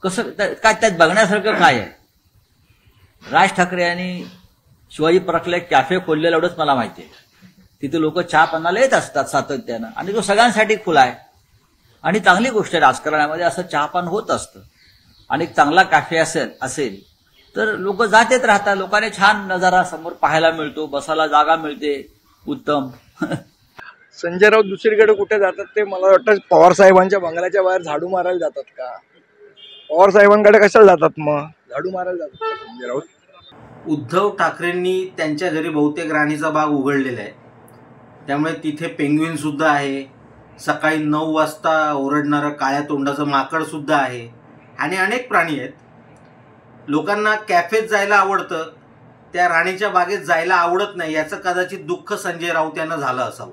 कसं काय त्यात बघण्यासारखं काय आहे? राज ठाकरे यांनी शिवाजी पार्कला एक कॅफे खोललेलं एवढंच मला माहिती आहे. तिथे लोक चहा पानाला येत असतात सातत्यानं आणि तो सगळ्यांसाठी खुला आहे आणि चांगली गोष्ट आहे. राजकारणामध्ये असं चहापान होत असतं आणि एक चांगला कॅफे असेल तर लोक जात येत राहतात. लोकांना छान नजारा समोर पाहायला मिळतो, बसायला जागा मिळते, उत्तम. संजय राऊत दुसरीकडे कुठे जातात ते मला वाटतं पवार साहेबांच्या बंगल्याच्या बाहेर झाडू मारायला जातात का? पवार साहेबांकडे कशाला जातात मग? झाडू मारायला जातात का संजय राऊत? उद्धव ठाकरेंनी त्यांच्या घरी बहुतेक राणीचा बाग उघडलेला आहे, त्यामुळे तिथे पेंग्विन सुद्धा आहे, सकाळी 9 वाजता ओरडणारं काळ्या तोंडाचं माकड सुद्धा आहे आणि अनेक प्राणी आहेत. लोकांना कॅफेत जायला आवडतं, त्या राणीच्या बागेत जायला आवडत नाही याचं कदाचित दुःख संजय राऊत यांना झालं असावं.